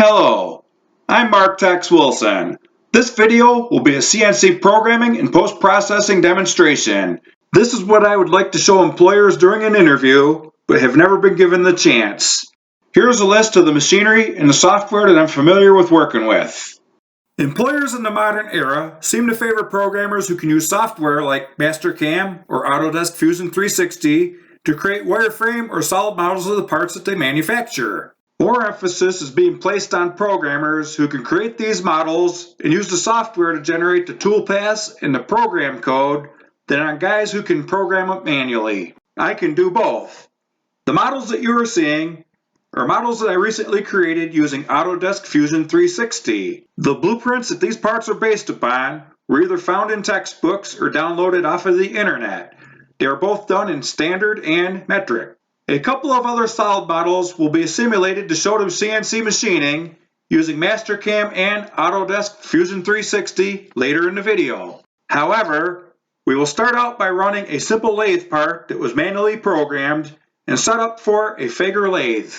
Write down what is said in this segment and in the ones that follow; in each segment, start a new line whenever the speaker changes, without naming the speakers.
Hello, I'm Marc Wilson. This video will be a CNC programming and post-processing demonstration. This is what I would like to show employers during an interview, but have never been given the chance. Here's a list of the machinery and the software that I'm familiar with working with. Employers in the modern era seem to favor programmers who can use software like Mastercam or Autodesk Fusion 360 to create wireframe or solid models of the parts that they manufacture. More emphasis is being placed on programmers who can create these models and use the software to generate the toolpaths and the program code than on guys who can program it manually. I can do both. The models that you are seeing are models that I recently created using Autodesk Fusion 360. The blueprints that these parts are based upon were either found in textbooks or downloaded off of the internet. They are both done in standard and metric. A couple of other solid models will be simulated to show them CNC machining using Mastercam and Autodesk Fusion 360 later in the video. However, we will start out by running a simple lathe part that was manually programmed and set up for a Fager lathe.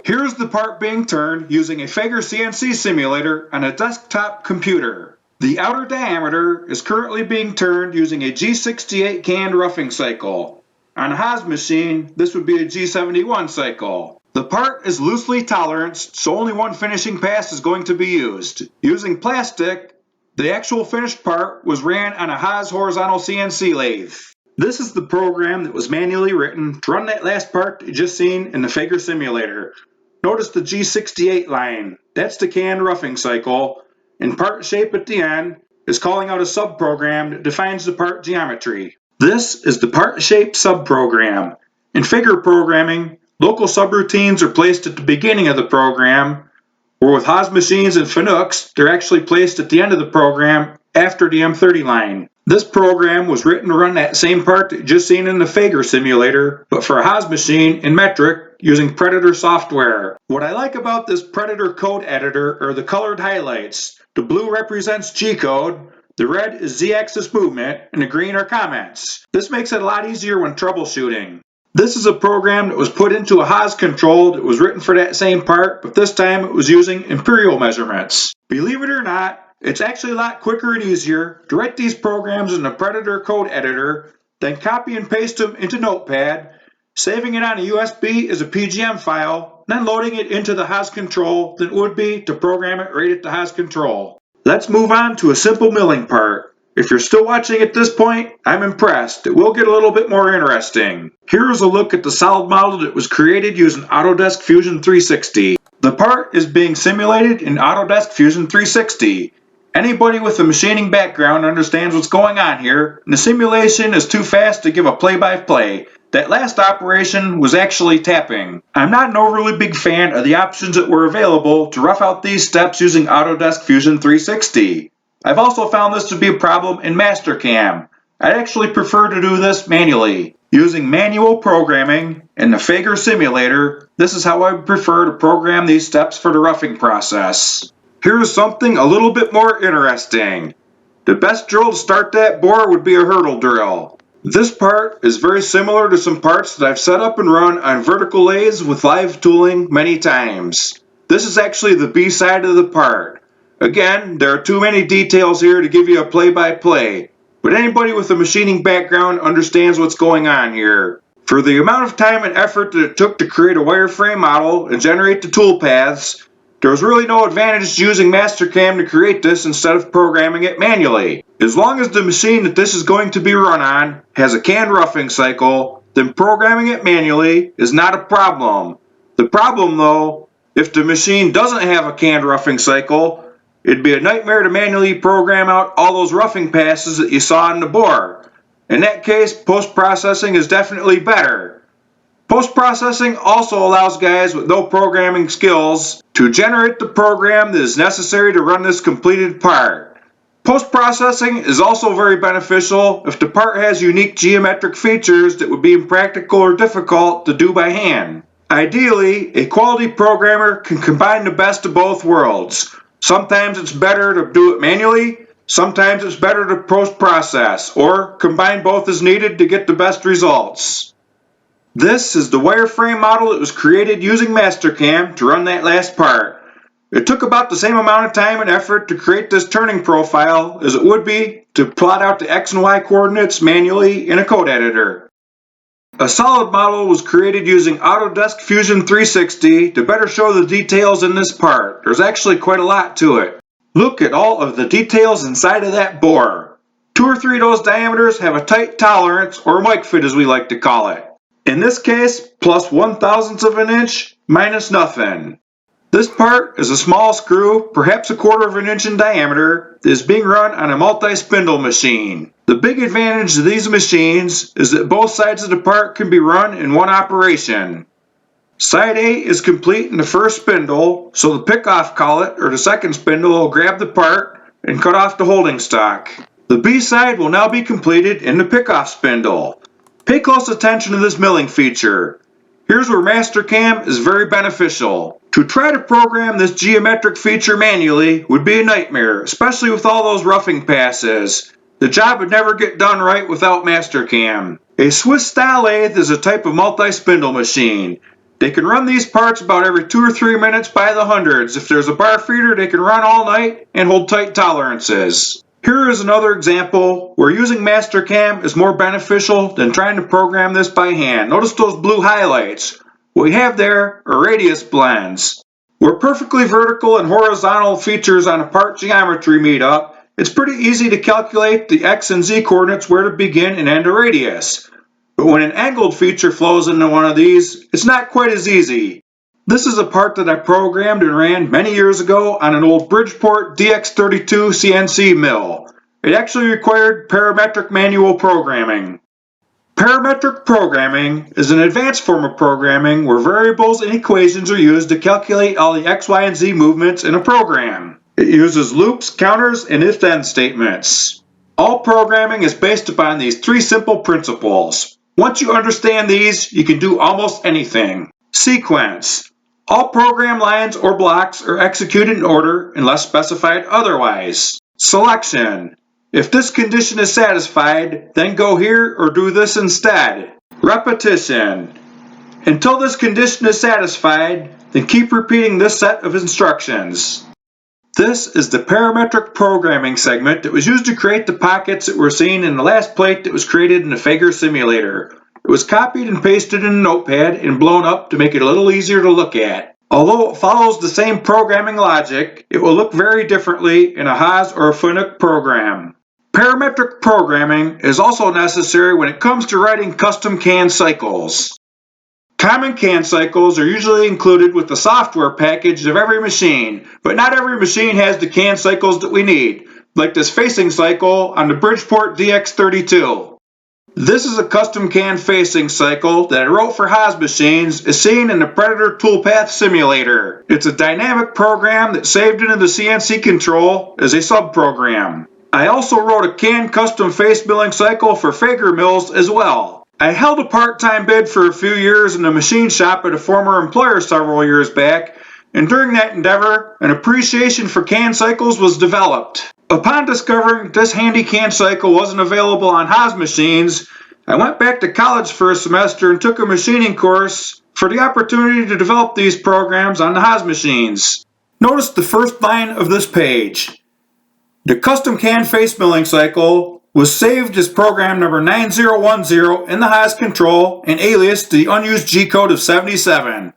Here's the part being turned using a Fager CNC simulator on a desktop computer. The outer diameter is currently being turned using a G68 canned roughing cycle. On a Haas machine, this would be a G71 cycle. The part is loosely toleranced, so only one finishing pass is going to be used. Using plastic, the actual finished part was ran on a Haas horizontal CNC lathe. This is the program that was manually written to run that last part that you just seen in the Fager simulator. Notice the G68 line. That's the canned roughing cycle, and part shape at the end is calling out a subprogram that defines the part geometry. This is the part shape subprogram. In Fager programming, local subroutines are placed at the beginning of the program, or with Haas machines and Fanucs, they're actually placed at the end of the program after the M30 line. This program was written to run that same part that you just seen in the Fager simulator, but for a Haas machine in metric using Predator software. What I like about this Predator code editor are the colored highlights. The blue represents G code, the red is Z-axis movement, and the green are comments. This makes it a lot easier when troubleshooting. This is a program that was put into a Haas control that was written for that same part, but this time it was using imperial measurements. Believe it or not, it's actually a lot quicker and easier to write these programs in the Predator code editor, then copy and paste them into Notepad, saving it on a USB as a PGM file, then loading it into the Haas control than it would be to program it right at the Haas control. Let's move on to a simple milling part. If you're still watching at this point, I'm impressed. It will get a little bit more interesting. Here is a look at the solid model that was created using Autodesk Fusion 360. The part is being simulated in Autodesk Fusion 360. Anybody with a machining background understands what's going on here, and the simulation is too fast to give a play-by-play. That last operation was actually tapping. I'm not an overly big fan of the options that were available to rough out these steps using Autodesk Fusion 360. I've also found this to be a problem in Mastercam. I'd actually prefer to do this manually. Using manual programming in the Fager simulator, this is how I would prefer to program these steps for the roughing process. Here's something a little bit more interesting. The best drill to start that bore would be a hurdle drill. This part is very similar to some parts that I've set up and run on vertical lathes with live tooling many times. This is actually the B side of the part. Again, there are too many details here to give you a play-by-play, but anybody with a machining background understands what's going on here. For the amount of time and effort that it took to create a wireframe model and generate the toolpaths, there was really no advantage to using Mastercam to create this instead of programming it manually. As long as the machine that this is going to be run on has a canned roughing cycle, then programming it manually is not a problem. The problem though, if the machine doesn't have a canned roughing cycle, it'd be a nightmare to manually program out all those roughing passes that you saw on the bore. In that case, post-processing is definitely better. Post-processing also allows guys with no programming skills to generate the program that is necessary to run this completed part. Post-processing is also very beneficial if the part has unique geometric features that would be impractical or difficult to do by hand. Ideally, a quality programmer can combine the best of both worlds. Sometimes it's better to do it manually, sometimes it's better to post-process, or combine both as needed to get the best results. This is the wireframe model that was created using Mastercam to run that last part. It took about the same amount of time and effort to create this turning profile as it would be to plot out the X and Y coordinates manually in a code editor. A solid model was created using Autodesk Fusion 360 to better show the details in this part. There's actually quite a lot to it. Look at all of the details inside of that bore. 2 or 3 of those diameters have a tight tolerance, or mic fit as we like to call it. In this case, plus 1/1000th of an inch, minus nothing. This part is a small screw, perhaps 1/4 of an inch in diameter, that is being run on a multi-spindle machine. The big advantage of these machines is that both sides of the part can be run in one operation. Side A is complete in the first spindle, so the pick-off collet or the second spindle will grab the part and cut off the holding stock. The B side will now be completed in the pick-off spindle. Pay close attention to this milling feature. Here's where Mastercam is very beneficial. To try to program this geometric feature manually would be a nightmare, especially with all those roughing passes. The job would never get done right without Mastercam. A Swiss-style lathe is a type of multi-spindle machine. They can run these parts about every 2 or 3 minutes by the hundreds. If there's a bar feeder, they can run all night and hold tight tolerances. Here is another example where using Mastercam is more beneficial than trying to program this by hand. Notice those blue highlights. What we have there are radius blends. Where perfectly vertical and horizontal features on a part geometry meet up, it's pretty easy to calculate the X and Z coordinates where to begin and end a radius. But when an angled feature flows into one of these, it's not quite as easy. This is a part that I programmed and ran many years ago on an old Bridgeport DX32 CNC mill. It actually required parametric manual programming. Parametric programming is an advanced form of programming where variables and equations are used to calculate all the X, Y, and Z movements in a program. It uses loops, counters, and if-then statements. All programming is based upon these 3 simple principles. Once you understand these, you can do almost anything. Sequence. All program lines or blocks are executed in order unless specified otherwise. Selection. If this condition is satisfied, then go here or do this instead. Repetition. Until this condition is satisfied, then keep repeating this set of instructions. This is the parametric programming segment that was used to create the pockets that were seen in the last plate that was created in the Fager simulator. It was copied and pasted in a notepad and blown up to make it a little easier to look at. Although it follows the same programming logic, it will look very differently in a Haas or a Fanuc program. Parametric programming is also necessary when it comes to writing custom CAN cycles. Common CAN cycles are usually included with the software package of every machine, but not every machine has the CAN cycles that we need, like this facing cycle on the Bridgeport DX32. This is a custom CAN facing cycle that I wrote for Haas machines as seen in the Predator Toolpath simulator. It's a dynamic program that's saved into the CNC control as a subprogram. I also wrote a CAN custom face milling cycle for Fager mills as well. I held a part-time bid for a few years in the machine shop at a former employer several years back, and during that endeavor, an appreciation for CAN cycles was developed. Upon discovering this handy CAN cycle wasn't available on Haas machines, I went back to college for a semester and took a machining course for the opportunity to develop these programs on the Haas machines. Notice the first line of this page. The custom CAN face milling cycle was saved as program number 9010 in the Haas control and aliased to the unused G code of 77.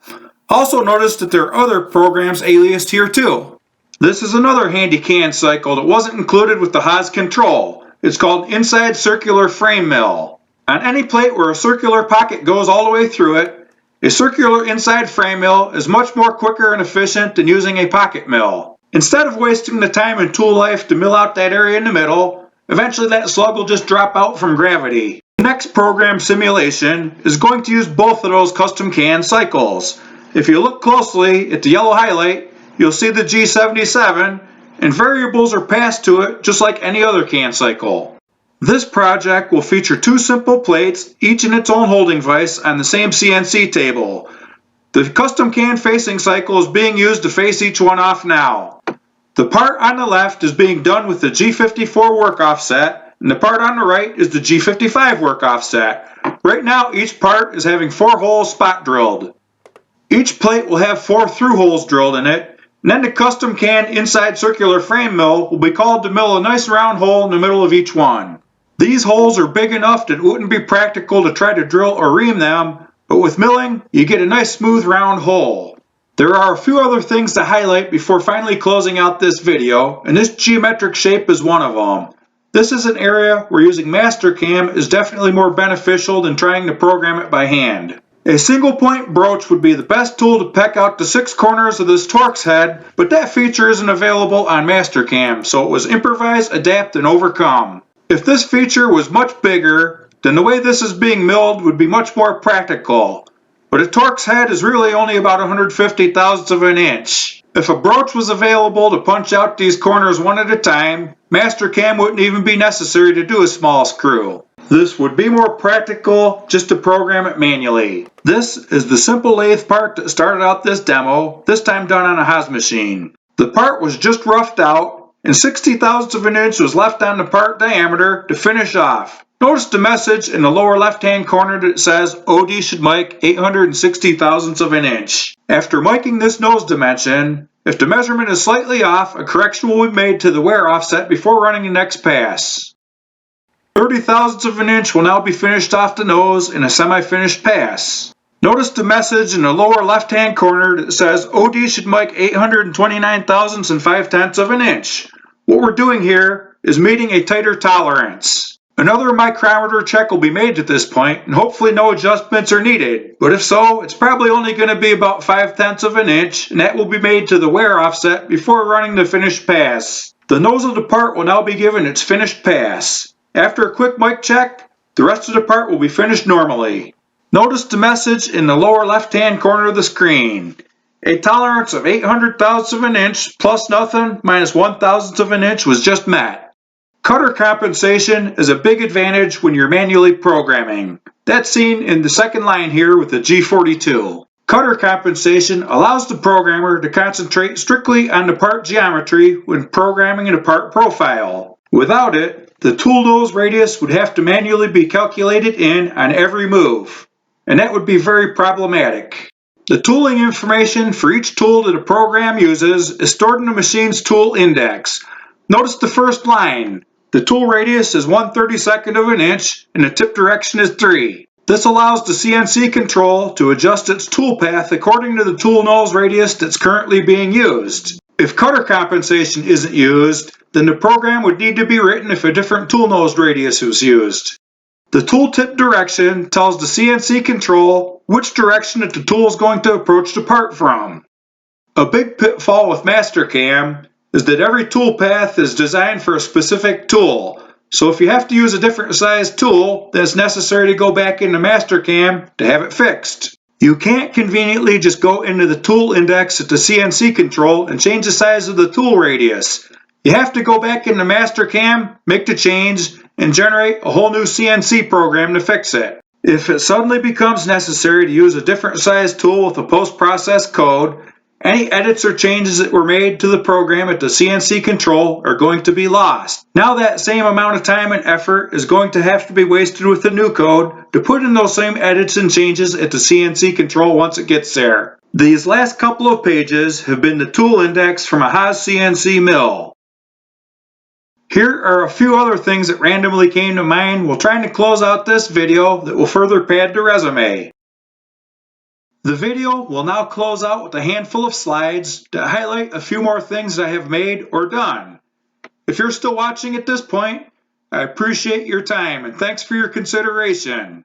Also notice that there are other programs aliased here too. This is another handy CAN cycle that wasn't included with the Haas control. It's called inside circular frame mill. On any plate where a circular pocket goes all the way through it, a circular inside frame mill is much more quicker and efficient than using a pocket mill. Instead of wasting the time and tool life to mill out that area in the middle, eventually that slug will just drop out from gravity. The next program simulation is going to use both of those custom CAN cycles. If you look closely at the yellow highlight, you'll see the G77, and variables are passed to it just like any other CAN cycle. This project will feature 2 simple plates, each in its own holding vise on the same CNC table. The custom CAN facing cycle is being used to face each one off now. The part on the left is being done with the G54 work offset, and the part on the right is the G55 work offset. Right now, each part is having 4 holes spot drilled. Each plate will have 4 through holes drilled in it, And then the custom can inside circular frame mill will be called to mill a nice round hole in the middle of each one. These holes are big enough that it wouldn't be practical to try to drill or ream them, but with milling, you get a nice smooth round hole. There are a few other things to highlight before finally closing out this video, and this geometric shape is one of them. This is an area where using Mastercam is definitely more beneficial than trying to program it by hand. A single point broach would be the best tool to peck out the 6 corners of this Torx head, but that feature isn't available on Mastercam, so it was improvise, adapt, and overcome. If this feature was much bigger, then the way this is being milled would be much more practical. But a Torx head is really only about 150 thousandths of an inch. If a broach was available to punch out these corners one at a time, Mastercam wouldn't even be necessary to do a small screw. This would be more practical just to program it manually. This is the simple lathe part that started out this demo, this time done on a Haas machine. The part was just roughed out, and 60 thousandths of an inch was left on the part diameter to finish off. Notice the message in the lower left-hand corner that says OD should mic 860 thousandths of an inch. After miking this nose dimension, if the measurement is slightly off, a correction will be made to the wear offset before running the next pass. 30 thousandths of an inch will now be finished off the nose in a semi-finished pass. Notice the message in the lower left-hand corner that says OD should mic 829 thousandths and 5/10ths of an inch. What we're doing here is meeting a tighter tolerance. Another micrometer check will be made at this point, and hopefully no adjustments are needed, but if so, it's probably only going to be about 5/10ths of an inch, and that will be made to the wear offset before running the finished pass. The nose of the part will now be given its finished pass. After a quick mic check, the rest of the part will be finished normally. Notice the message in the lower left-hand corner of the screen. A tolerance of 800 thousandths of an inch plus nothing minus 1/1000th of an inch was just met. Cutter compensation is a big advantage when you're manually programming. That's seen in the second line here with the G42. Cutter compensation allows the programmer to concentrate strictly on the part geometry when programming the part profile. Without it, the tool nose radius would have to manually be calculated in on every move, and that would be very problematic. The tooling information for each tool that a program uses is stored in the machine's tool index. Notice the first line. The tool radius is 1/32 of an inch and the tip direction is 3. This allows the CNC control to adjust its tool path according to the tool nose radius that's currently being used. If cutter compensation isn't used, then the program would need to be written if a different tool nose radius was used. The tool tip direction tells the CNC control which direction that the tool is going to approach the part from. A big pitfall with Mastercam is that every tool path is designed for a specific tool. So if you have to use a different size tool, then it's necessary to go back into Mastercam to have it fixed. You can't conveniently just go into the tool index at the CNC control and change the size of the tool radius. You have to go back into Mastercam, make the change, and generate a whole new CNC program to fix it. If it suddenly becomes necessary to use a different size tool with a post-process code, any edits or changes that were made to the program at the CNC control are going to be lost. Now that same amount of time and effort is going to have to be wasted with the new code to put in those same edits and changes at the CNC control once it gets there. These last couple of pages have been the tool index from a Haas CNC mill. Here are a few other things that randomly came to mind while trying to close out this video that will further pad the resume. The video will now close out with a handful of slides to highlight a few more things that I have made or done. If you're still watching at this point, I appreciate your time and thanks for your consideration.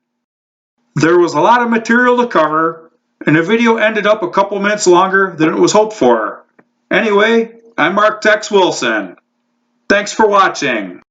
There was a lot of material to cover, and the video ended up a couple minutes longer than it was hoped for. Anyway, I'm Marc Tex Wilson. Thanks for watching.